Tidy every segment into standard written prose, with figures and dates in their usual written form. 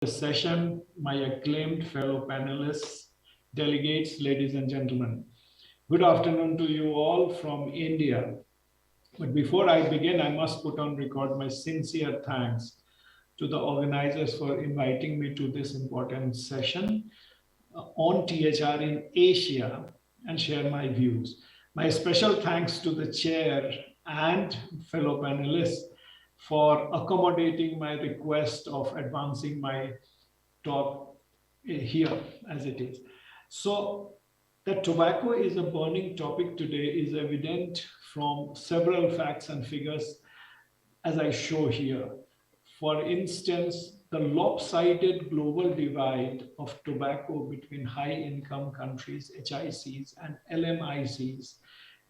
this session, my acclaimed fellow panelists, delegates, ladies and gentlemen. Good afternoon to you all from India. But before I begin, I must put on record my sincere thanks to the organizers for inviting me to this important session on THR in Asia and share my views. My special thanks to the chair and fellow panelists for accommodating my request of advancing my talk here as it is. So that tobacco is a burning topic today is evident from several facts and figures as I show here. For instance, the lopsided global divide of tobacco between high income countries, HICs, and LMICs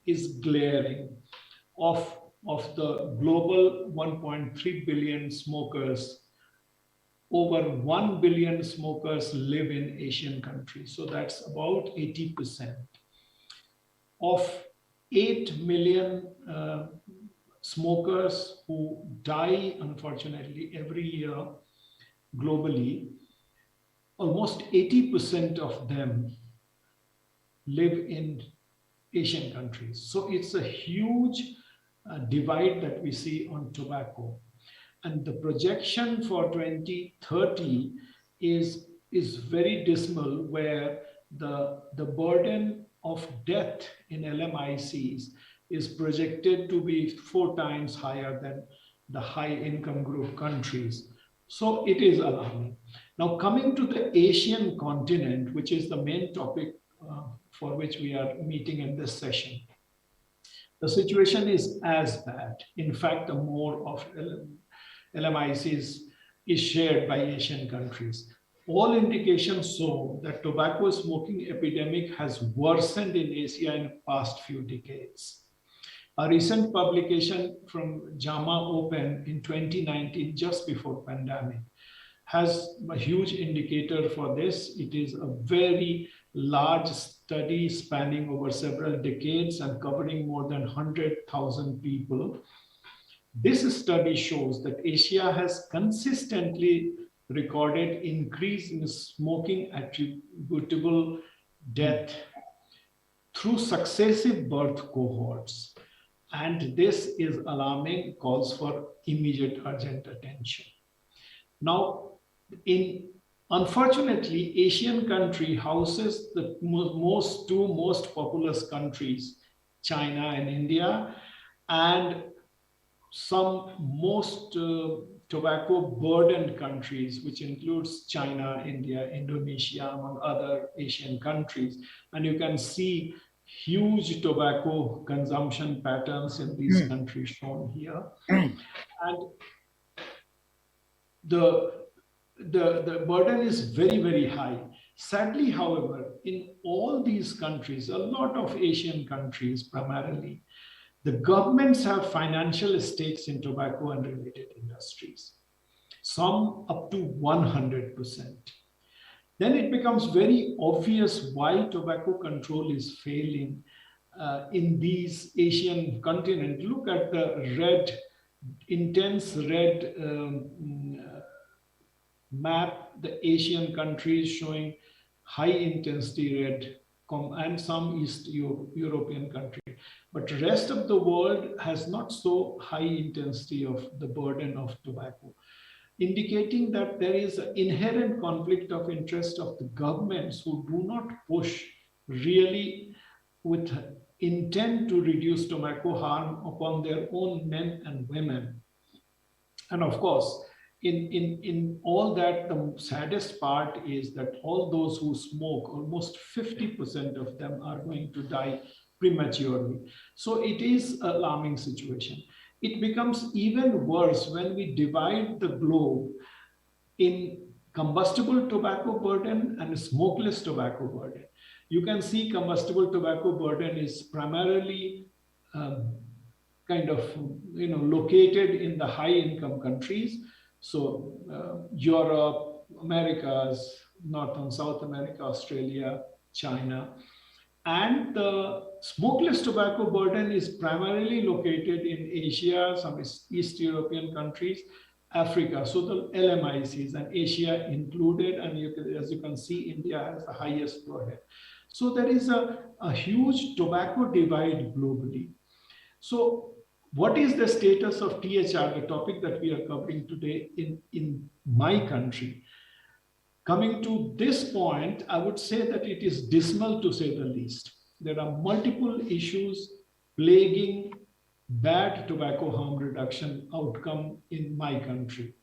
is glaring. Of the global 1.3 billion smokers, over 1 billion smokers live in Asian countries. So that's about 80%. Of 8 million smokers who die, unfortunately, every year globally, almost 80% of them live in Asian countries. So it's a huge divide that we see on tobacco. And the projection for 2030 is very dismal, where the burden of death in LMICs is projected to be 4 times higher than the high income group countries. So it is alarming. Now, coming to the Asian continent, which is the main topic for which we are meeting in this session, the situation is as bad. In fact, the more of LMICs is shared by Asian countries. All indications show that tobacco smoking epidemic has worsened in Asia in the past few decades. A recent publication from JAMA Open in 2019, just before pandemic, has a huge indicator for this. It is a very large study spanning over several decades and covering more than 100,000 people. This study shows that Asia has consistently recorded increase in smoking attributable death through successive birth cohorts. And this is alarming, calls for immediate urgent attention. Now, unfortunately, Asian country houses the two most populous countries, China and India, and some most tobacco burdened countries, which includes China, India, Indonesia, among other Asian countries. And you can see huge tobacco consumption patterns in these countries shown here. And the burden is very, very high. Sadly, however, in all these countries, a lot of Asian countries primarily, the governments have financial stakes in tobacco and related industries, some up to 100%. Then it becomes very obvious why tobacco control is failing in these Asian continent. Look at the red, intense red map, the Asian countries showing high intensity red, and some East European countries. But the rest of the world has not so high intensity of the burden of tobacco, indicating that there is an inherent conflict of interest of the governments who do not push really with intent to reduce tobacco harm upon their own men and women. And of course, in all that, the saddest part is that all those who smoke, almost 50% of them are going to die prematurely. So it is an alarming situation. It becomes even worse when we divide the globe in combustible tobacco burden and smokeless tobacco burden. You can see combustible tobacco burden is primarily located in the high income countries. So Europe, Americas, North and South America, Australia, China. And the smokeless tobacco burden is primarily located in Asia, some East European countries, Africa, so the LMICs and Asia included, and as you can see, India has the highest per head. So there is a huge tobacco divide globally. So what is the status of THR, the topic that we are covering today in my country? Coming to this point, I would say that it is dismal to say the least. There are multiple issues plaguing bad tobacco harm reduction outcome in my country.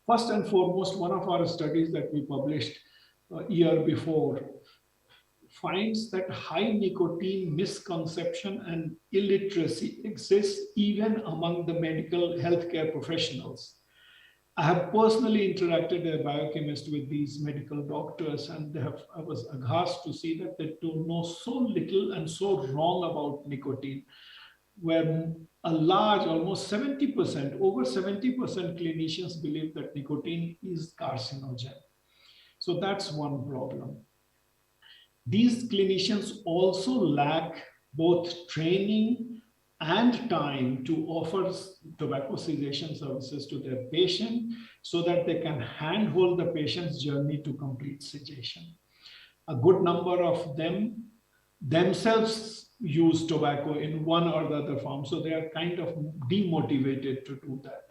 First and foremost, one of our studies that we published a year before finds that high nicotine misconception and illiteracy exists even among the medical healthcare professionals. I have personally interacted as a biochemist with these medical doctors, and I was aghast to see that they do know so little and so wrong about nicotine, where a large, almost 70%, over 70% clinicians believe that nicotine is carcinogen. So that's one problem. These clinicians also lack both training and time to offer tobacco cessation services to their patient so that they can handhold the patient's journey to complete cessation. A good number of them themselves use tobacco in one or the other form, so they are kind of demotivated to do that.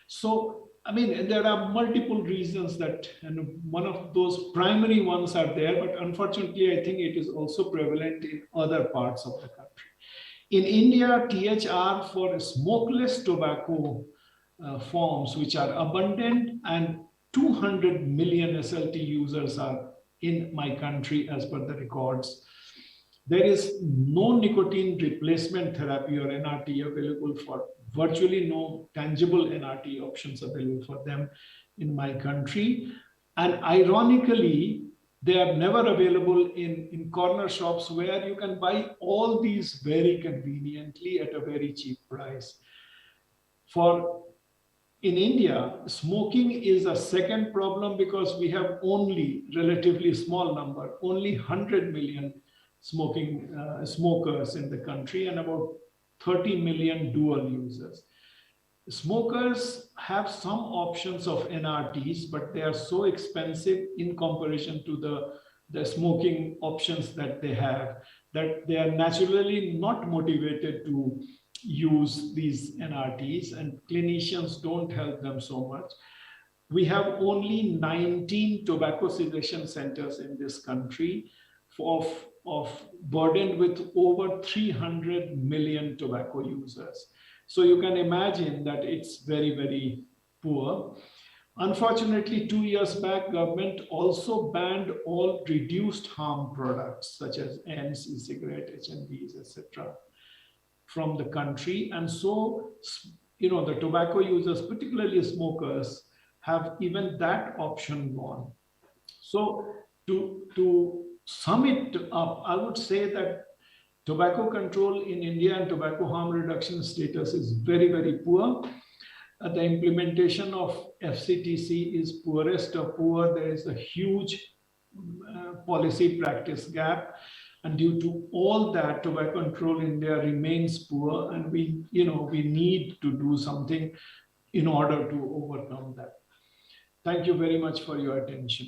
So I mean, there are multiple reasons that, and one of those primary ones are there, but unfortunately, I think it is also prevalent in other parts of the country. In India, THR for smokeless tobacco forms, which are abundant, and 200 million SLT users are in my country as per the records. There is no nicotine replacement therapy or NRT available for virtually no tangible NRT options available for them in my country. And ironically, they are never available in corner shops where you can buy all these very conveniently at a very cheap price. In India, smoking is a second problem because we have only relatively small number, only 100 million smokers in the country and about 30 million dual users. Smokers have some options of NRTs, but they are so expensive in comparison to the smoking options that they have, that they are naturally not motivated to use these NRTs, and clinicians don't help them so much. We have only 19 tobacco cessation centers in this country of burdened with over 300 million tobacco users. So you can imagine that it's very, very poor. Unfortunately, 2 years back, government also banned all reduced harm products such as N's, e-cigarette, HNBs, etc. from the country. And so, the tobacco users, particularly smokers, have even that option gone. So to sum it up, I would say that tobacco control in India and tobacco harm reduction status is very, very poor. The implementation of FCTC is poorest of poor. There is a huge policy practice gap. And due to all that, tobacco control in India remains poor. And we need to do something in order to overcome that. Thank you very much for your attention.